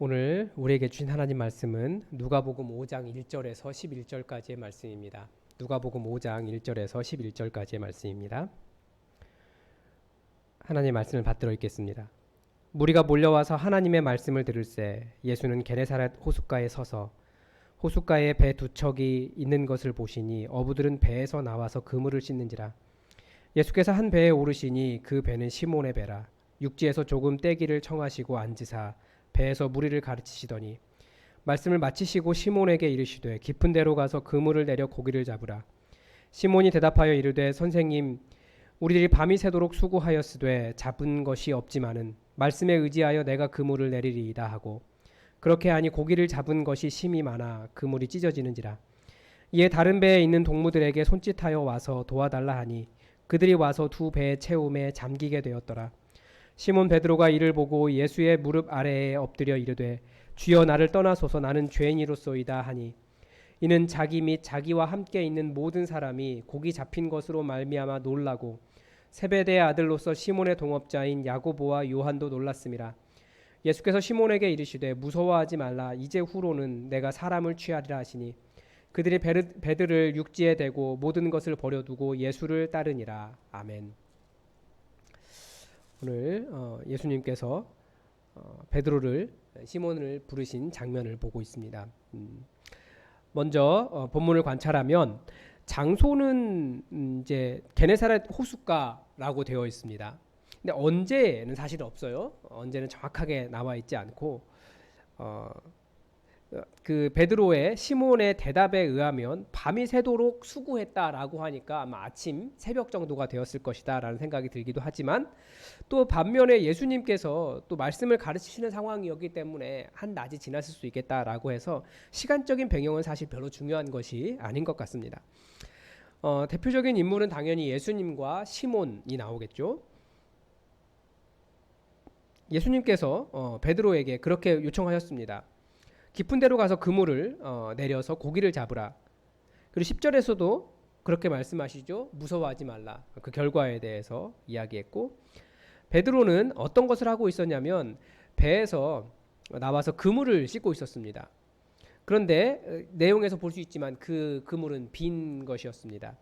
오늘 우리에게 주신 하나님 말씀은 누가복음 5장 1절에서 11절까지의 말씀입니다. 누가복음 5장 1절에서 11절까지의 말씀입니다. 하나님의 말씀을 받들어 읽겠습니다. 무리가 몰려와서 하나님의 말씀을 들을새 예수는 게네사렛 호숫가에 서서 호숫가에 배 두 척이 있는 것을 보시니 어부들은 배에서 나와서 그물을 씻는지라. 예수께서 한 배에 오르시니 그 배는 시몬의 배라. 육지에서 조금 떼기를 청하시고 앉으사 배에서 무리를 가르치시더니 말씀을 마치시고 시몬에게 이르시되 깊은 데로 가서 그물을 내려 고기를 잡으라. 시몬이 대답하여 이르되 선생님, 우리들이 밤이 새도록 수고하였으되 잡은 것이 없지만은 말씀에 의지하여 내가 그물을 내리리이다 하고 그렇게 하니 고기를 잡은 것이 심이 많아 그물이 찢어지는지라. 이에 다른 배에 있는 동무들에게 손짓하여 와서 도와달라 하니 그들이 와서 두 배의 채움에 잠기게 되었더라. 시몬 베드로가 이를 보고 예수의 무릎 아래에 엎드려 이르되 주여 나를 떠나소서 나는 죄인이로소이다 하니 이는 자기 및 자기와 함께 있는 모든 사람이 고기 잡힌 것으로 말미암아 놀라고 세베대의 아들로서 시몬의 동업자인 야고보와 요한도 놀랐음이라. 예수께서 시몬에게 이르시되 무서워하지 말라. 이제 후로는 내가 사람을 취하리라 하시니 그들이 배들을 육지에 대고 모든 것을 버려두고 예수를 따르니라. 아멘. 오늘 예수님께서 베드로를 시몬을 부르신 장면을 보고 있습니다. 먼저 본문을 관찰하면 장소는 이제 게네사렛 호숫가라고 되어 있습니다. 근데 언제는 사실 없어요. 언제는 정확하게 나와 있지 않고 그 베드로의 시몬의 대답에 의하면 밤이 새도록 수고했다라고 하니까 아마 아침 새벽 정도가 되었을 것이다라는 생각이 들기도 하지만 또 반면에 예수님께서 또 말씀을 가르치시는 상황이었기 때문에 한낮이 지났을 수 있겠다라고 해서 시간적인 배경은 사실 별로 중요한 것이 아닌 것 같습니다. 대표적인 인물은 당연히 예수님과 시몬이 나오겠죠. 예수님께서 베드로에게 그렇게 요청하셨습니다. 깊은 데로 가서 그물을 내려서 고기를 잡으라. 그리고 10절에서도 그렇게 말씀하시죠. 무서워하지 말라. 그 결과에 대해서 이야기했고 베드로는 어떤 것을 하고 있었냐면 배에서 나와서 그물을 씻고 있었습니다. 그런데 내용에서 볼 수 있지만 그 그물은 빈 것이었습니다.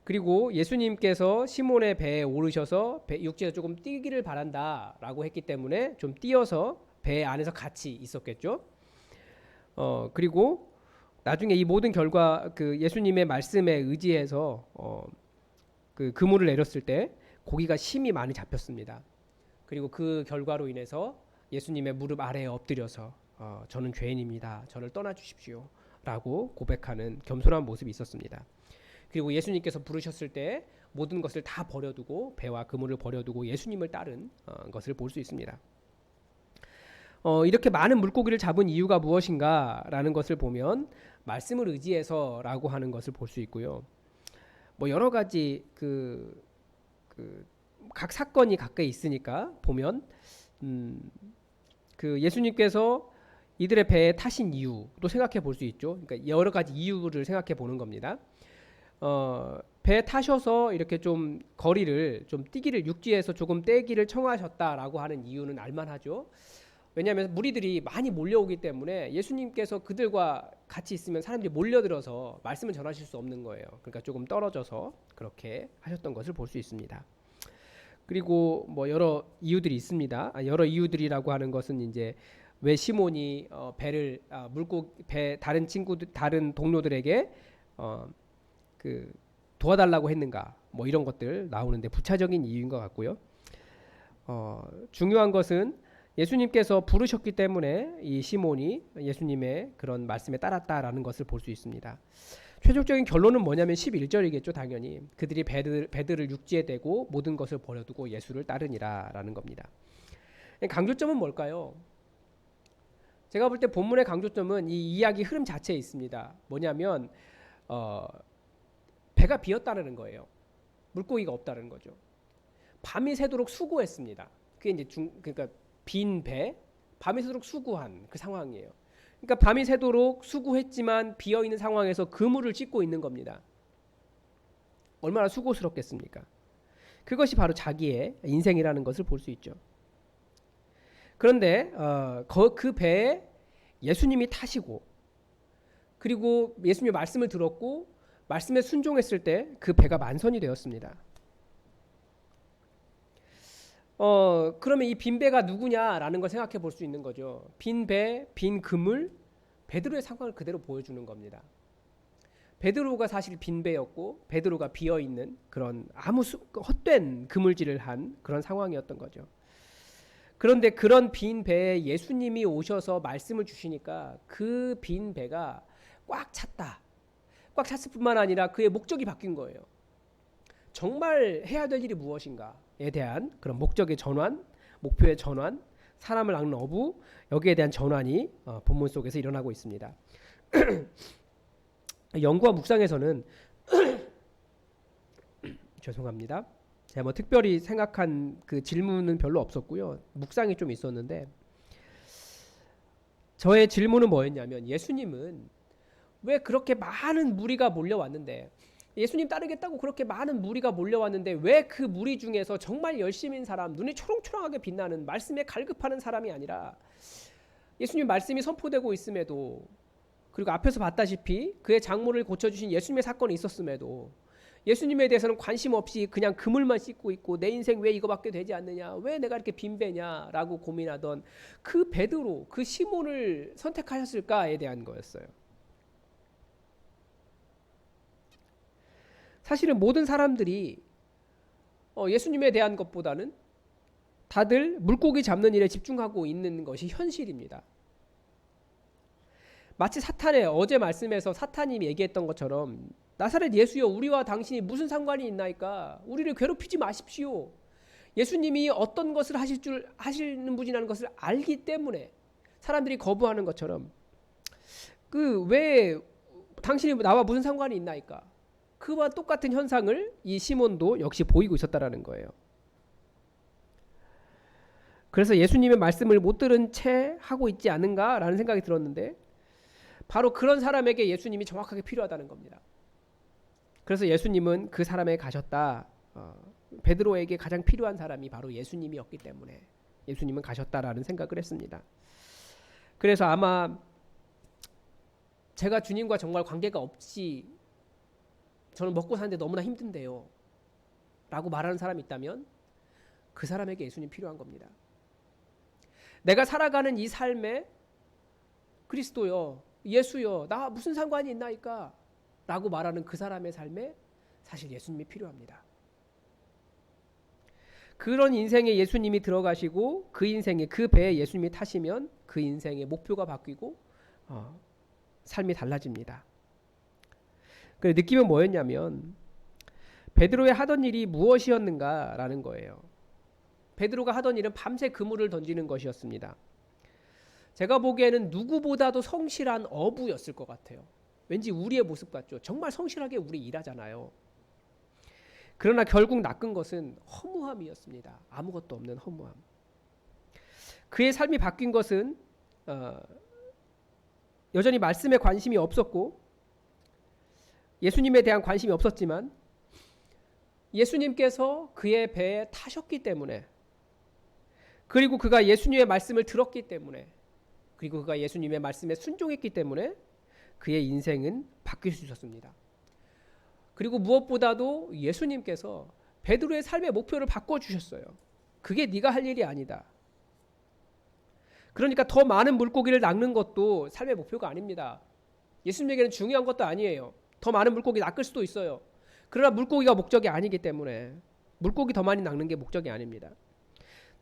그리고 예수님께서 시몬의 배에 오르셔서 육지에서 조금 뛰기를 바란다라고 했기 때문에 좀 뛰어서 배 안에서 같이 있었겠죠. 그리고 나중에 이 모든 결과 그 예수님의 말씀에 의지해서 그 그물을 내렸을 때 고기가 심이 많이 잡혔습니다. 그리고 그 결과로 인해서 예수님의 무릎 아래에 엎드려서 저는 죄인입니다. 저를 떠나 주십시오. 라고 고백하는 겸손한 모습이 있었습니다. 그리고 예수님께서 부르셨을 때 모든 것을 다 버려두고 배와 그물을 버려두고 예수님을 따른 것을 볼 수 있습니다. 이렇게 많은 물고기를 잡은 이유가 무엇인가라는 것을 보면 말씀을 의지해서라고 하는 것을 볼 수 있고요. 뭐 여러 가지 각 사건이 가까이 있으니까 보면 그 예수님께서 이들의 배에 타신 이유도 생각해 볼 수 있죠. 그러니까 여러 가지 이유를 생각해 보는 겁니다. 배에 타셔서 이렇게 좀 거리를 좀 뛰기를 육지에서 조금 떼기를 청하셨다라고 하는 이유는 알만하죠. 왜냐하면 무리들이 많이 몰려오기 때문에 예수님께서 그들과 같이 있으면 사람들이 몰려들어서 말씀을 전하실 수 없는 거예요. 그러니까 조금 떨어져서 그렇게 하셨던 것을 볼 수 있습니다. 그리고 뭐 여러 이유들이 있습니다. 여러 이유들이라고 하는 것은 이제 왜 시몬이 배를 배 다른 동료들에게 그 도와달라고 했는가 뭐 이런 것들 나오는데 부차적인 이유인 것 같고요. 중요한 것은 예수님께서 부르셨기 때문에 이 시몬이 예수님의 그런 말씀에 따랐다라는 것을 볼 수 있습니다. 최종적인 결론은 뭐냐면 11절이겠죠. 당연히 그들이 배들을 육지에 대고 모든 것을 버려두고 예수를 따르니라 라는 겁니다. 강조점은 뭘까요? 제가 볼 때 본문의 강조점은 이 이야기 흐름 자체에 있습니다. 뭐냐면 배가 비었다는 거예요. 물고기가 없다는 거죠. 밤이 새도록 수고했습니다. 그게 이제 그러니까 빈 배, 밤이 새도록 수고한 그 상황이에요. 그러니까 밤이 새도록 수고했지만 비어있는 상황에서 그물을 찢고 있는 겁니다. 얼마나 수고스럽겠습니까? 그것이 바로 자기의 인생이라는 것을 볼 수 있죠. 그런데 그 배에 예수님이 타시고 그리고 예수님의 말씀을 들었고 말씀에 순종했을 때 그 배가 만선이 되었습니다. 그러면 이 빈 배가 누구냐라는 걸 생각해 볼 수 있는 거죠. 빈 배, 빈 그물, 베드로의 상황을 그대로 보여주는 겁니다. 베드로가 사실 빈 배였고 베드로가 비어 있는 그런 헛된 그물질을 한 그런 상황이었던 거죠. 그런데 그런 빈 배에 예수님이 오셔서 말씀을 주시니까 그 빈 배가 꽉 찼다. 꽉 찼을 뿐만 아니라 그의 목적이 바뀐 거예요. 정말 해야 될 일이 무엇인가에 대한 그런 목적의 전환, 목표의 전환, 사람을 낚는 어부, 여기에 대한 전환이 본문 속에서 일어나고 있습니다. 연구와 묵상에서는 죄송합니다. 제가 뭐 특별히 생각한 그 질문은 별로 없었고요. 묵상이 좀 있었는데 저의 질문은 뭐였냐면 예수님은 왜 그렇게 많은 무리가 몰려왔는데 예수님 따르겠다고 그렇게 많은 무리가 몰려왔는데 왜 그 무리 중에서 정말 열심인 사람, 눈이 초롱초롱하게 빛나는 말씀에 갈급하는 사람이 아니라 예수님 말씀이 선포되고 있음에도 그리고 앞에서 봤다시피 그의 장모를 고쳐주신 예수님의 사건이 있었음에도 예수님에 대해서는 관심 없이 그냥 그물만 씻고 있고 내 인생 왜 이거밖에 되지 않느냐, 왜 내가 이렇게 빈배냐라고 고민하던 그 베드로, 그 시몬을 선택하셨을까에 대한 거였어요. 사실은 모든 사람들이 예수님에 대한 것보다는 다들 물고기 잡는 일에 집중하고 있는 것이 현실입니다. 마치 사탄의 어제 말씀에서 사탄이 얘기했던 것처럼 나사렛 예수여 우리와 당신이 무슨 상관이 있나이까 우리를 괴롭히지 마십시오. 예수님이 어떤 것을 하시는 분이라는 것을 알기 때문에 사람들이 거부하는 것처럼 그 왜 당신이 나와 무슨 상관이 있나이까 그와 똑같은 현상을 이 시몬도 역시 보이고 있었다라는 거예요. 그래서 예수님의 말씀을 못 들은 채 하고 있지 않은가라는 생각이 들었는데 바로 그런 사람에게 예수님이 정확하게 필요하다는 겁니다. 그래서 예수님은 그 사람에게 가셨다. 베드로에게 가장 필요한 사람이 바로 예수님이었기 때문에 예수님은 가셨다라는 생각을 했습니다. 그래서 아마 제가 주님과 정말 관계가 없이 저는 먹고 사는데 너무나 힘든데요 라고 말하는 사람이 있다면 그 사람에게 예수님 필요한 겁니다. 내가 살아가는 이 삶에 그리스도여 예수여 나 무슨 상관이 있나이까 라고 말하는 그 사람의 삶에 사실 예수님이 필요합니다. 그런 인생에 예수님이 들어가시고 그 인생에 그 배에 예수님이 타시면 그 인생의 목표가 바뀌고 삶이 달라집니다. 그 느낌은 뭐였냐면 베드로의 하던 일이 무엇이었는가라는 거예요. 베드로가 하던 일은 밤새 그물을 던지는 것이었습니다. 제가 보기에는 누구보다도 성실한 어부였을 것 같아요. 왠지 우리의 모습 같죠. 정말 성실하게 우리 일하잖아요. 그러나 결국 낚은 것은 허무함이었습니다. 아무것도 없는 허무함. 그의 삶이 바뀐 것은 여전히 말씀에 관심이 없었고 예수님에 대한 관심이 없었지만 예수님께서 그의 배에 타셨기 때문에 그리고 그가 예수님의 말씀을 들었기 때문에 그리고 그가 예수님의 말씀에 순종했기 때문에 그의 인생은 바뀔 수 있었습니다. 그리고 무엇보다도 예수님께서 베드로의 삶의 목표를 바꿔주셨어요. 그게 네가 할 일이 아니다. 그러니까 더 많은 물고기를 낚는 것도 삶의 목표가 아닙니다. 예수님에게는 중요한 것도 아니에요. 더 많은 물고기 낚을 수도 있어요. 그러나 물고기가 목적이 아니기 때문에 물고기 더 많이 낚는 게 목적이 아닙니다.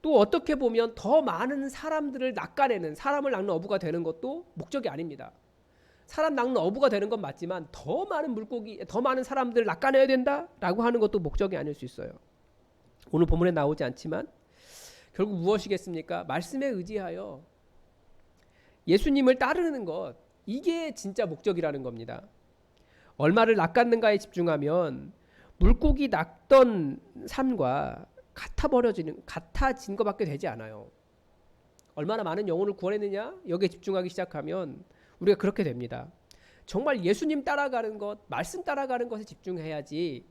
또 어떻게 보면 더 많은 사람들을 낚아내는 사람을 낚는 어부가 되는 것도 목적이 아닙니다. 사람 낚는 어부가 되는 건 맞지만 더 많은 사람들을 낚아내야 된다라고 하는 것도 목적이 아닐 수 있어요. 오늘 본문에 나오지 않지만 결국 무엇이겠습니까? 말씀에 의지하여 예수님을 따르는 것, 이게 진짜 목적이라는 겁니다. 얼마를 낚았는가에 집중하면 물고기 낚던 삶과 같아진 것밖에 되지 않아요. 얼마나 많은 영혼을 구원했느냐? 여기에 집중하기 시작하면 우리가 그렇게 됩니다. 정말 예수님 따라가는 것, 말씀 따라가는 것에 집중해야지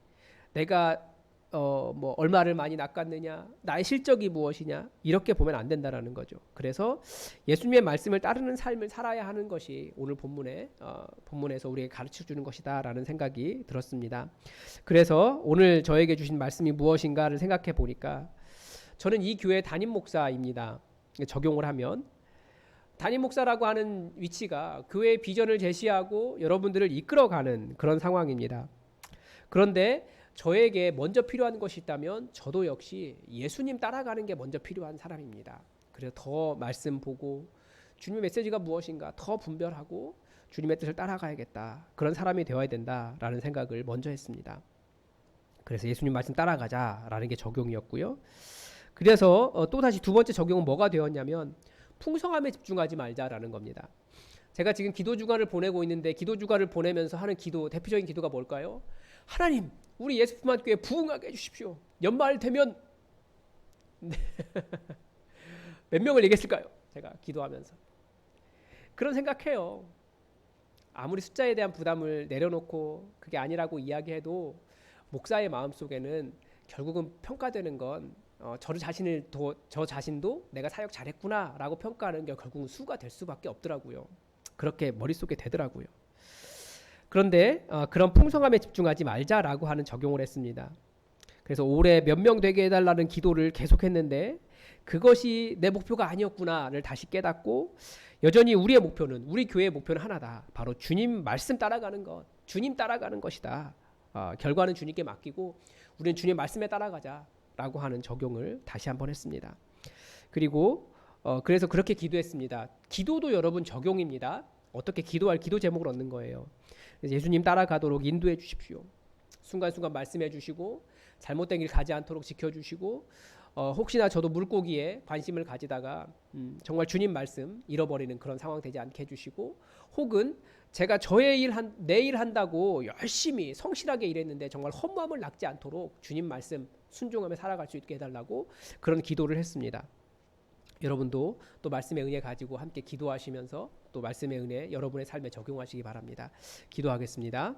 내가 뭐 얼마를 많이 낚았느냐, 나의 실적이 무엇이냐 이렇게 보면 안 된다라는 거죠. 그래서 예수님의 말씀을 따르는 삶을 살아야 하는 것이 오늘 본문에서 우리에게 가르쳐 주는 것이다라는 생각이 들었습니다. 그래서 오늘 저에게 주신 말씀이 무엇인가를 생각해 보니까 저는 이 교회 담임 목사입니다. 적용을 하면 담임 목사라고 하는 위치가 교회의 비전을 제시하고 여러분들을 이끌어가는 그런 상황입니다. 그런데 저에게 먼저 필요한 것이 있다면 저도 역시 예수님 따라가는 게 먼저 필요한 사람입니다. 그래서 더 말씀 보고 주님의 메시지가 무엇인가 더 분별하고 주님의 뜻을 따라가야겠다. 그런 사람이 되어야 된다라는 생각을 먼저 했습니다. 그래서 예수님 말씀 따라가자라는 게 적용이었고요. 그래서 또다시 두 번째 적용은 뭐가 되었냐면 풍성함에 집중하지 말자라는 겁니다. 제가 지금 기도 주간을 보내고 있는데 기도 주간을 보내면서 하는 기도, 대표적인 기도가 뭘까요? 하나님, 우리 예수품만교회 부흥하게 해주십시오. 연말 되면 몇 명을 얘기했을까요? 제가 기도하면서 그런 생각해요. 아무리 숫자에 대한 부담을 내려놓고 그게 아니라고 이야기해도 목사의 마음속에는 결국은 평가되는 건 저 자신도 내가 사역 잘했구나라고 평가하는 게 결국은 수가 될 수밖에 없더라고요. 그렇게 머릿속에 되더라고요. 그런데 그런 풍성함에 집중하지 말자라고 하는 적용을 했습니다. 그래서 올해 몇 명 되게 해달라는 기도를 계속했는데 그것이 내 목표가 아니었구나를 다시 깨닫고 여전히 우리의 목표는, 우리 교회의 목표는 하나다. 바로 주님 말씀 따라가는 것, 주님 따라가는 것이다. 결과는 주님께 맡기고 우리는 주님 말씀에 따라가자라고 하는 적용을 다시 한번 했습니다. 그리고 그래서 그렇게 기도했습니다. 기도도 여러분 적용입니다. 어떻게 기도할 기도 제목을 얻는 거예요. 예수님 따라가도록 인도해 주십시오. 순간순간 말씀해 주시고 잘못된 길 가지 않도록 지켜주시고 혹시나 저도 물고기에 관심을 가지다가 정말 주님 말씀 잃어버리는 그런 상황 되지 않게 해주시고 혹은 제가 내 일 한다고 열심히 성실하게 일했는데 정말 허무함을 낳지 않도록 주님 말씀 순종하며 살아갈 수 있게 해달라고 그런 기도를 했습니다. 여러분도 또 말씀의 은혜 가지고 함께 기도하시면서 또 말씀의 은혜 여러분의 삶에 적용하시기 바랍니다. 기도하겠습니다.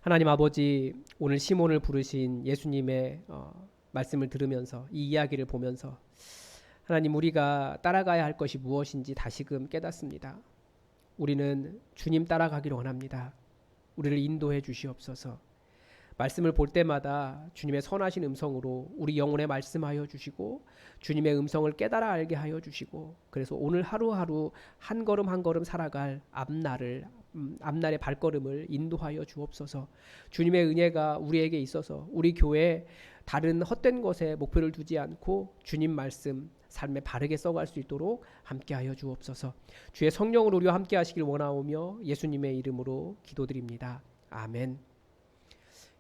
하나님 아버지, 오늘 시몬을 부르신 예수님의 말씀을 들으면서 이 이야기를 보면서 하나님, 우리가 따라가야 할 것이 무엇인지 다시금 깨닫습니다. 우리는 주님 따라가기를 원합니다. 우리를 인도해 주시옵소서. 말씀을 볼 때마다 주님의 선하신 음성으로 우리 영혼에 말씀하여 주시고 주님의 음성을 깨달아 알게 하여 주시고 그래서 오늘 하루하루 한 걸음 한 걸음 살아갈 앞날의 발걸음을 인도하여 주옵소서. 주님의 은혜가 우리에게 있어서 우리 교회에 다른 헛된 것에 목표를 두지 않고 주님 말씀 삶에 바르게 써갈 수 있도록 함께하여 주옵소서. 주의 성령으로 우리와 함께하시길 원하오며 예수님의 이름으로 기도드립니다. 아멘.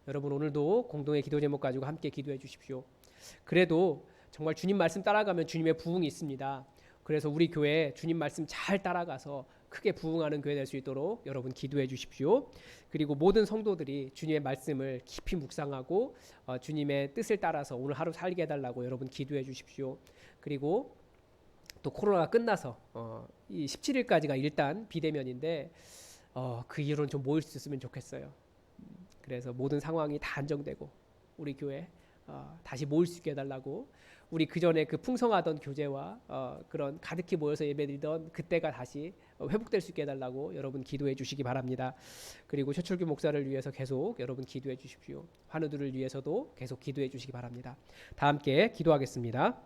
여러분, 오늘도 공동의 기도 제목 가지고 함께 기도해 주십시오. 그래도 정말 주님 말씀 따라가면 주님의 부흥이 있습니다. 그래서 우리 교회 주님 말씀 잘 따라가서 크게 부흥하는 교회 될 수 있도록 여러분 기도해 주십시오. 그리고 모든 성도들이 주님의 말씀을 깊이 묵상하고 주님의 뜻을 따라서 오늘 하루 살게 해달라고 여러분 기도해 주십시오. 그리고 또 코로나가 끝나서 이 17일까지가 일단 비대면인데 그 이후로는 좀 모일 수 있으면 좋겠어요. 그래서 모든 상황이 다 안정되고 우리 교회 다시 모일 수 있게 해달라고, 우리 그전에 그 풍성하던 교제와 그런 가득히 모여서 예배드리던 그때가 다시 회복될 수 있게 해달라고 여러분 기도해 주시기 바랍니다. 그리고 최철규 목사를 위해서 계속 여러분 기도해 주십시오. 환우들을 위해서도 계속 기도해 주시기 바랍니다. 다 함께 기도하겠습니다.